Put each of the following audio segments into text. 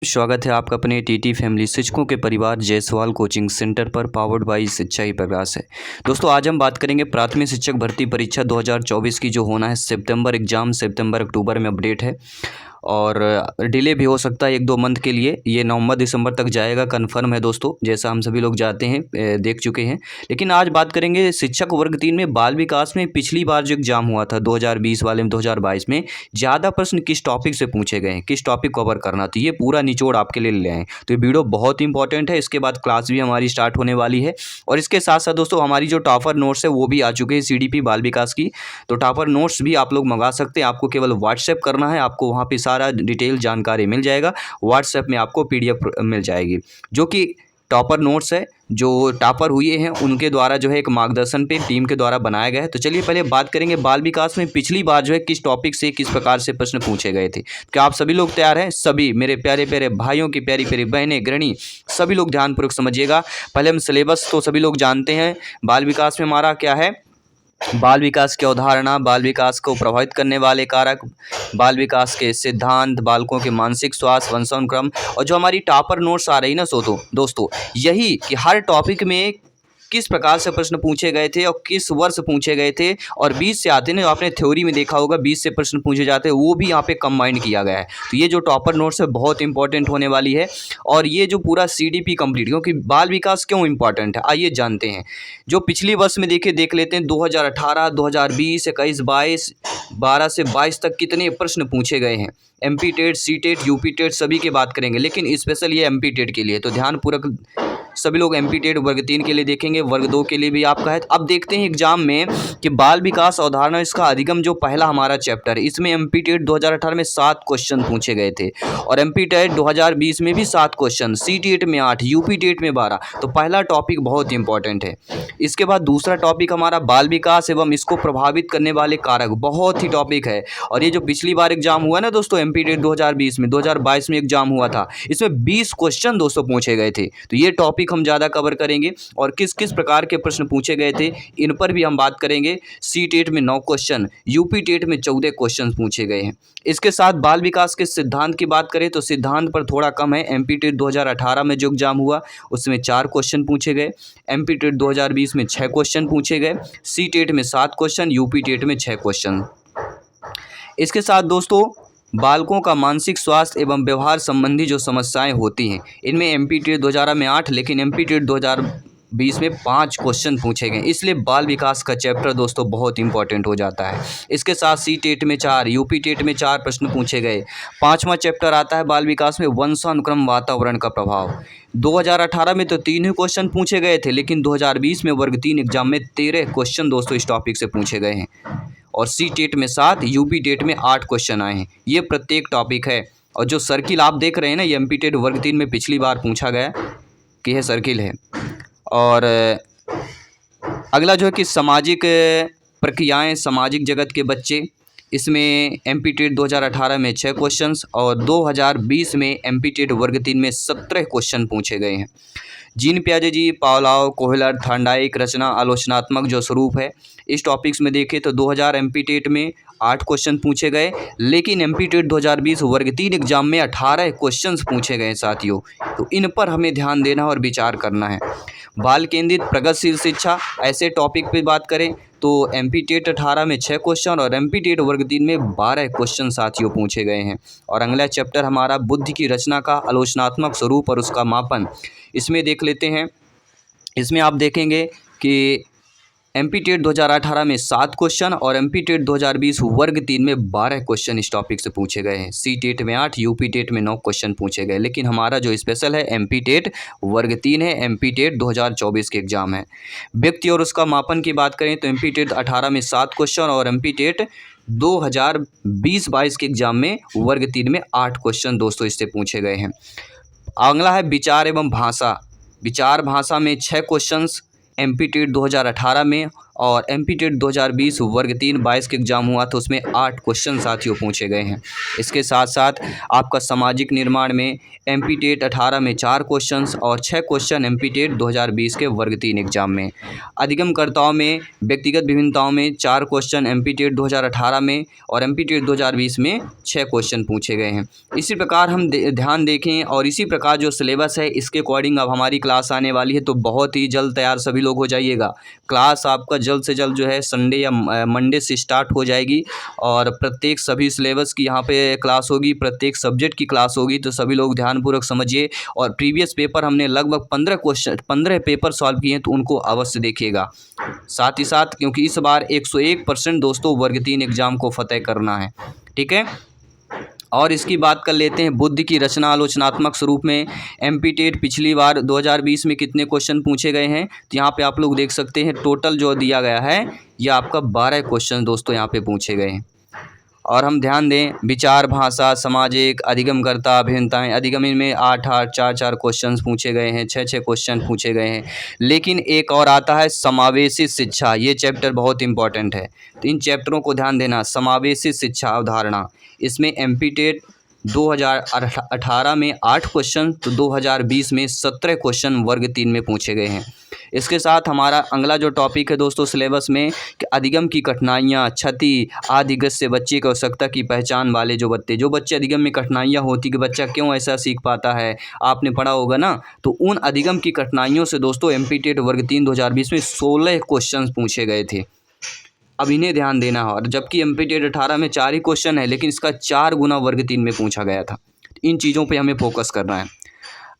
स्वागत है आपका अपने टीटी फैमिली शिक्षकों के परिवार जायसवाल कोचिंग सेंटर पर पावर्ड बाय शिक्षा ही प्रकाश है। दोस्तों आज हम बात करेंगे प्राथमिक शिक्षक भर्ती परीक्षा 2024 की जो होना है सितंबर एग्ज़ाम सितंबर अक्टूबर में अपडेट है और डिले भी हो सकता है 1-2 मंथ के लिए। ये नवंबर दिसंबर तक जाएगा, कन्फर्म है दोस्तों, जैसा हम सभी लोग जाते हैं देख चुके हैं। लेकिन आज बात करेंगे शिक्षक वर्ग 3 में बाल विकास में पिछली बार जो एग्ज़ाम हुआ था 2020 वाले में 2022 में ज़्यादा प्रश्न किस टॉपिक से पूछे गए हैं, किस टॉपिक कवर करना, तो ये पूरा निचोड़ आपके लिए ले आए हैं। तो ये वीडियो बहुत इंपॉर्टेंट है। इसके बाद क्लास भी हमारी स्टार्ट होने वाली है और इसके साथ साथ दोस्तों हमारी जो टॉपर नोट्स है वो भी आ चुके हैं CDP बाल विकास की। तो टॉपर नोट्स भी आप लोग मंगा सकते हैं। आपको केवल व्हाट्सएप करना है, आपको वहाँ पे सारा डिटेल जानकारी मिल जाएगा। व्हाट्सएप में आपको PDF मिल जाएगी जो कि टॉपर नोट्स है, जो टॉपर हुए हैं उनके द्वारा जो है एक मार्गदर्शन पे टीम के द्वारा बनाया गया है। तो चलिए पहले बात करेंगे बाल विकास में पिछली बार जो है किस टॉपिक से किस प्रकार से प्रश्न पूछे गए थे। क्या आप सभी लोग तैयार हैं? सभी मेरे प्यारे प्यारे भाइयों की प्यारी प्यारी बहनें गृहिणी सभी लोग ध्यानपूर्वक समझिएगा। पहले हम सिलेबस तो सभी लोग जानते हैं। बाल विकास में हमारा क्या है, बाल विकास की अवधारणा, बाल विकास को प्रभावित करने वाले कारक, बाल विकास के सिद्धांत, बालकों के मानसिक स्वास्थ्य, वंशानुक्रम और जो हमारी टॉपर नोट्स आ रही ना दोस्तों यही कि हर टॉपिक में किस प्रकार से प्रश्न पूछे गए थे और किस वर्ष पूछे गए थे और 20 से आते हैं ना, आपने थ्योरी में देखा होगा 20 से प्रश्न पूछे जाते हैं, वो भी यहाँ पे कंबाइंड किया गया है। तो ये जो टॉपर नोट्स है बहुत इंपॉर्टेंट होने वाली है और ये जो पूरा CDP कंप्लीट, क्योंकि बाल विकास क्यों इंपॉर्टेंट है आइए जानते हैं। जो पिछली वर्ष में देख लेते हैं 2018, 2020, 21, 22, 12 से 22 तक कितने प्रश्न पूछे गए हैं। MP TET, C TET, UP TET सभी की बात करेंगे, लेकिन स्पेशल ये MP टेट के लिए। तो ध्यानपूर्वक सभी लोग MP टेट वर्ग 3 के लिए देखेंगे, वर्ग 2 के लिए भी आपका है। अब देखते हैं एग्जाम में कि बाल विकास अवधारणा इसका अधिगम जो पहला हमारा चैप्टर है, इसमें MP टेट 2018 में 7 क्वेश्चन पूछे गए थे और MP टेट 2020 में भी 7 क्वेश्चन, C टेट में 8, UP टेट में 12। तो पहला टॉपिक बहुत इंपॉर्टेंट है। इसके बाद दूसरा टॉपिक हमारा बाल विकास एवं इसको प्रभावित करने वाले कारक, बहुत ही टॉपिक है। और ये जो पिछली बार एग्जाम हुआ ना दोस्तों MP टेट 2020 में, 2022 में एग्जाम हुआ था, इसमें 20 क्वेश्चन दोस्तों पूछे गए थे। तो ये टॉपिक हम ज़्यादा कवर करेंगे और किस किस प्रकार के प्रश्न पूछे गए थे इन पर भी हम बात करेंगे। C टेट में 9 क्वेश्चन, UP टेट में 14 क्वेश्चन पूछे गए हैं। इसके साथ बाल विकास के सिद्धांत की बात करें तो सिद्धांत पर थोड़ा कम है। MP टेट 2018 में जो एग्जाम हुआ उसमें 4 क्वेश्चन पूछे गए, MP टेट 2020 में 6 क्वेश्चन पूछे गए, C टेट में 7 क्वेश्चन, UP टेट में 6 क्वेश्चन। इसके साथ दोस्तों बालकों का मानसिक स्वास्थ्य एवं व्यवहार संबंधी जो समस्याएं होती हैं, इनमें MP टेट 2018 में 8, लेकिन MP टेट 2020 में 5 क्वेश्चन पूछे गए। इसलिए बाल विकास का चैप्टर दोस्तों बहुत इंपॉर्टेंट हो जाता है। इसके साथ C टेट में 4, UP टेट में 4 प्रश्न पूछे गए। 5वां चैप्टर आता है बाल विकास में वंशानुक्रम वातावरण का प्रभाव। 2018 में तो 3 ही क्वेश्चन पूछे गए थे, लेकिन 2020 में वर्ग 3 एग्जाम में 13 क्वेश्चन दोस्तों इस टॉपिक से पूछे गए हैं और C टेट में 7, UP टेट में 8 क्वेश्चन आए हैं। ये प्रत्येक टॉपिक है और जो सर्किल आप देख रहे हैं ना, ये MP टेट वर्ग 3 में पिछली बार पूछा गया कि यह सर्किल है। और अगला जो है कि सामाजिक प्रक्रियाएं, सामाजिक जगत के बच्चे, इसमें MP टेट 2018 में 6 क्वेश्चंस और 2020 में MP टेट वर्ग 3 में 17 क्वेश्चन पूछे गए हैं। जीन पियाजे जी, पावलोव, कोहलर, थॉर्नडाइक रचना आलोचनात्मक जो स्वरूप है, इस टॉपिक्स में देखें तो 2000 MP टेट में 8 क्वेश्चन पूछे गए, लेकिन MP टेट 2020 वर्ग 3 एग्जाम में 18 क्वेश्चंस पूछे गए साथियों। तो इन पर हमें ध्यान देना और विचार करना है। बाल केंद्रित प्रगतिशील शिक्षा, ऐसे टॉपिक पे बात करें तो MP टेट 18 में 6 क्वेश्चन और MP टेट वर्ग 3 में 12 क्वेश्चन साथियों पूछे गए हैं। और अगला चैप्टर हमारा बुद्धि की रचना का आलोचनात्मक स्वरूप और उसका मापन, इसमें देख लेते हैं। इसमें आप देखेंगे कि MP टेट 2018 में 7 क्वेश्चन और MP टेट 2020 वर्ग 3 में 12 क्वेश्चन इस टॉपिक से पूछे गए हैं। C टेट में 8, UP टेट में 9 क्वेश्चन पूछे गए, लेकिन हमारा जो स्पेशल है MP टेट वर्ग 3 है, MP टेट 2024 के एग्जाम है। व्यक्ति और उसका मापन की बात करें तो MP टेट 18 में 7 क्वेश्चन और MP टेट 2020-22 के एग्जाम में वर्ग 3 में 8 क्वेश्चन दोस्तों इससे पूछे गए हैं। अगला है विचार एवं भाषा। विचार भाषा में 6 क्वेश्चंस MP टेट 2018 में और एमपी टेट 2020 वर्ग 3 22 का एग्ज़ाम हुआ तो उसमें 8 क्वेश्चन साथियों पूछे गए हैं। इसके साथ साथ आपका सामाजिक निर्माण में एमपी टेट 18 में 4 क्वेश्चंस और 6 क्वेश्चन एमपी टेट 2020 के वर्ग 3 एग्ज़ाम में। अधिगमकर्ताओं में व्यक्तिगत विभिन्नताओं में 4 क्वेश्चन एमपी टेट 2018 में और एमपी टेट 2020 में 6 क्वेश्चन पूछे गए हैं। इसी प्रकार हम ध्यान देखें और इसी प्रकार जो सिलेबस है इसके अकॉर्डिंग अब हमारी क्लास आने वाली है, तो बहुत ही जल्द तैयार सभी लोग हो जाइएगा। क्लास आपका जल्द से जल्द जो है संडे या मंडे से स्टार्ट हो जाएगी और प्रत्येक सभी सिलेबस की यहाँ पे क्लास होगी, प्रत्येक सब्जेक्ट की क्लास होगी, तो सभी लोग ध्यानपूर्वक समझिए। और प्रीवियस पेपर हमने लगभग 15 पेपर सॉल्व किए हैं, तो उनको अवश्य देखिएगा। साथ ही साथ क्योंकि इस बार 101% दोस्तों वर्ग 3 एग्ज़ाम को फतेह करना है, ठीक है। और इसकी बात कर लेते हैं बुद्धि की रचना आलोचनात्मक स्वरूप में। एमपी टेट पिछली बार 2020 में कितने क्वेश्चन पूछे गए हैं, तो यहाँ पे आप लोग देख सकते हैं टोटल जो दिया गया है यह आपका 12 क्वेश्चन दोस्तों यहाँ पे पूछे गए हैं। और हम ध्यान दें विचार, भाषा, सामाजिक, अधिगमकर्ता, अभिन्नताएँ, अधिगम में 8 4 क्वेश्चंस पूछे गए हैं, 6 क्वेश्चन पूछे गए हैं। लेकिन एक और आता है समावेशी शिक्षा, ये चैप्टर बहुत इंपॉर्टेंट है, तो इन चैप्टरों को ध्यान देना। समावेशी शिक्षा अवधारणा, इसमें एमपी टेट 2018 में 8 क्वेश्चन तो 2020 में 17 क्वेश्चन वर्ग 3 में पूछे गए हैं। इसके साथ हमारा अगला जो टॉपिक है दोस्तों सिलेबस में कि अधिगम की कठिनाइयाँ, क्षति, आदिगत से बच्चे की आवश्यकता की पहचान वाले जो बच्चे अधिगम में कठिनाइयाँ होती कि बच्चा क्यों ऐसा सीख पाता है, आपने पढ़ा होगा ना। तो उन अधिगम की कठिनाइयों से दोस्तों एमपी टेट वर्ग 3 2020 में 16 क्वेश्चन पूछे गए थे। अब इन्हें ध्यान देना है। और जबकि एमपी टेट 18 में 4 ही क्वेश्चन है, लेकिन इसका 4 गुना वर्ग 3 में पूछा गया था। इन चीज़ों पे हमें फोकस करना है।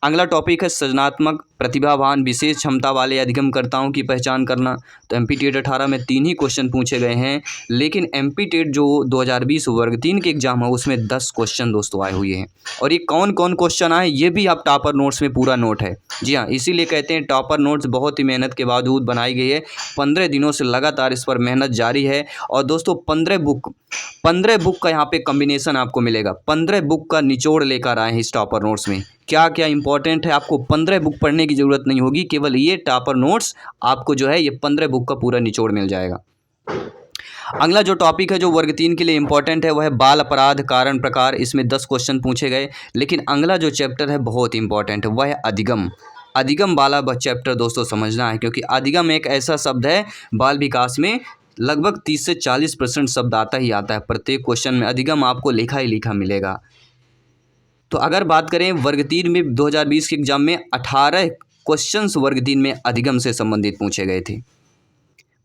अगला टॉपिक है सृजनात्मक, प्रतिभावान, विशेष क्षमता वाले अधिगमकर्ताओं की पहचान करना। तो एमपी टेट 18 में 3 ही क्वेश्चन पूछे गए हैं, लेकिन एमपी टेट जो 2020 वर्ग 3 के एग्जाम है उसमें 10 क्वेश्चन दोस्तों आए हुए हैं। और ये कौन कौन क्वेश्चन आए ये भी आप टॉपर नोट्स में पूरा नोट है। जी हाँ, इसीलिए कहते हैं टॉपर नोट्स बहुत ही मेहनत के बावजूद बनाई गई है। 15 दिनों से लगातार इस पर मेहनत जारी है। और दोस्तों 15 बुक का यहाँ पे कॉम्बिनेशन आपको मिलेगा। 15 बुक का निचोड़ लेकर आए हैं इस टॉपर नोट्स में। क्या क्या इंपॉर्टेंट है, आपको 15 बुक पढ़ने की ज़रूरत नहीं होगी, केवल ये टॉपर नोट्स आपको जो है ये 15 बुक का पूरा निचोड़ मिल जाएगा। अगला जो टॉपिक है जो वर्ग 3 के लिए इंपॉर्टेंट है वह है बाल अपराध, कारण प्रकार। इसमें 10 क्वेश्चन पूछे गए। लेकिन अगला जो चैप्टर है बहुत इंपॉर्टेंट है, वह है अधिगम वाला चैप्टर दोस्तों समझना है, क्योंकि अधिगम एक ऐसा शब्द है बाल विकास में लगभग 30 से 40% शब्द आता ही आता है। प्रत्येक क्वेश्चन में अधिगम आपको लिखा ही लिखा मिलेगा। तो अगर बात करें वर्ग 3 में 2020 के एग्जाम में 18 क्वेश्चंस वर्ग 3 में अधिगम से संबंधित पूछे गए थे।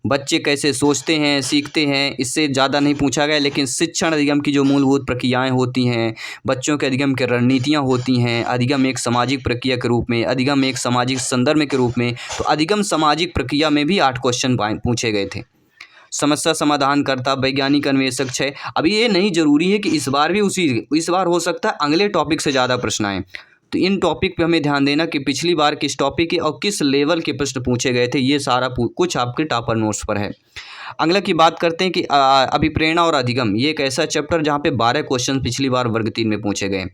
बच्चे कैसे सोचते हैं, सीखते हैं, इससे ज़्यादा नहीं पूछा गया। लेकिन शिक्षण अधिगम की जो मूलभूत प्रक्रियाएं होती हैं, बच्चों के अधिगम की रणनीतियां होती हैं, अधिगम एक सामाजिक प्रक्रिया के रूप में, अधिगम एक सामाजिक संदर्भ के रूप में, तो अधिगम सामाजिक प्रक्रिया में भी 8 क्वेश्चन पूछे गए थे। समस्या समाधान करता, वैज्ञानिक अन्वेषक 6। अभी ये नहीं जरूरी है कि इस बार भी इस बार हो सकता है अगले टॉपिक से ज़्यादा प्रश्न आए। तो इन टॉपिक पे हमें ध्यान देना कि पिछली बार किस टॉपिक के और किस लेवल के प्रश्न पूछे गए थे, ये सारा कुछ आपके टॉपर नोट्स पर है। अगला की बात करते हैं कि अभिप्रेरणा और अधिगम, ये एक ऐसा चैप्टर जहाँ पे 12 क्वेश्चन पिछली बार वर्ग 3 में पूछे गए।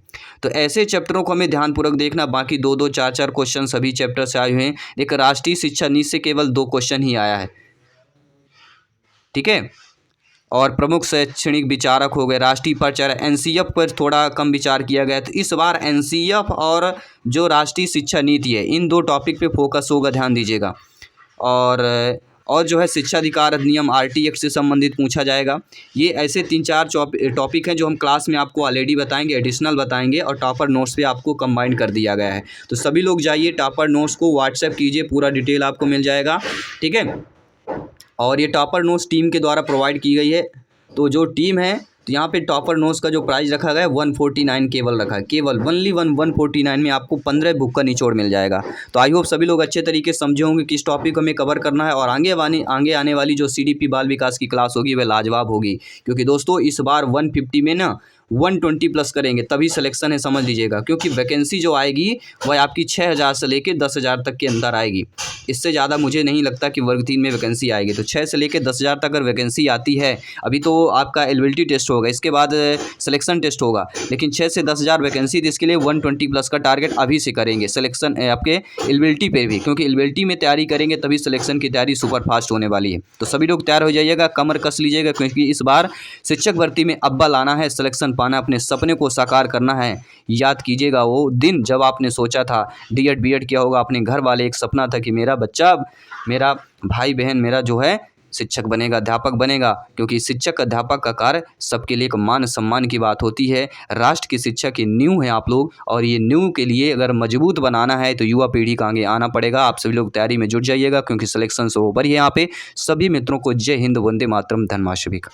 तो ऐसे चैप्टरों को हमें ध्यानपूर्वक देखना। बाकी 2-2 4-4 क्वेश्चन सभी चैप्टर से आए हुए हैं। एक राष्ट्रीय शिक्षा नीति से केवल 2 क्वेश्चन ही आया है, ठीक है। और प्रमुख शैक्षणिक विचारक हो गए, राष्ट्रीय परिचय, एनसीएफ पर थोड़ा कम विचार किया गया। तो इस बार एनसीएफ और जो राष्ट्रीय शिक्षा नीति है इन 2 टॉपिक पे फोकस होगा, ध्यान दीजिएगा। और जो है शिक्षा अधिकार अधिनियम आरटी एक्ट से संबंधित पूछा जाएगा। ये ऐसे 3-4 टॉपिक हैं जो हम क्लास में आपको ऑलरेडी बताएंगे, एडिशनल बताएंगे, और टॉपर नोट्स पे आपको कंबाइन कर दिया गया है। तो सभी लोग जाइए टॉपर नोट्स को व्हाट्सएप कीजिए, पूरा डिटेल आपको मिल जाएगा, ठीक है। और ये टॉपर नोट्स टीम के द्वारा प्रोवाइड की गई है। तो जो टीम है, तो यहाँ पे टॉपर नोट्स का जो प्राइस रखा गया है 149 केवल रखा है, केवल 149 में आपको 15 बुक का निचोड़ मिल जाएगा। तो आई होप सभी लोग अच्छे तरीके से समझे होंगे किस टॉपिक को हमें कवर करना है। और आगे आने वाली जो सीडीपी बाल विकास की क्लास होगी वह लाजवाब होगी, क्योंकि दोस्तों इस बार 150 में ना 120 प्लस करेंगे तभी सिलेक्शन है, समझ लीजिएगा। क्योंकि वैकेंसी जो आएगी वह आपकी 6000 से लेके 10,000 तक के अंदर आएगी। इससे ज़्यादा मुझे नहीं लगता कि वर्ग 3 में वैकेंसी आएगी। तो 6 से लेके 10,000 तक अगर वैकेंसी आती है, अभी तो आपका एलिजिबिलिटी टेस्ट होगा, इसके बाद सिलेक्शन टेस्ट होगा, लेकिन 6 से 10,000 वैकेंसी, तो इसके लिए 120 प्लस का टारगेट अभी से करेंगे सिलेक्शन आपके एलिजिबिलिटी पे भी, क्योंकि एलिजिबिलिटी में तैयारी करेंगे तभी सिलेक्शन की तैयारी सुपर फास्ट होने वाली है। तो सभी लोग तैयार हो जाइएगा, कमर कस लीजिएगा, क्योंकि इस बार शिक्षक भर्ती में अव्वल आना है, सिलेक्शन पाना, अपने सपने को साकार करना है। याद कीजिएगा वो दिन जब आपने सोचा था डीएड बीएड किया होगा, अपने घर वाले, एक सपना था कि मेरा बच्चा, मेरा भाई बहन, मेरा जो है शिक्षक बनेगा, अध्यापक बनेगा। क्योंकि शिक्षक अध्यापक का कार्य सबके लिए एक मान सम्मान की बात होती है। राष्ट्र की शिक्षा की नींव है आप लोग, और ये नींव के लिए अगर मजबूत बनाना है तो युवा पीढ़ी का आगे आना पड़ेगा। आप सभी लोग तैयारी में जुट जाइएगा, क्योंकि सिलेक्शन से ऊपर ही यहाँ पे। सभी मित्रों को जय हिंद, वंदे मातरम, धन्यवाद सभी का।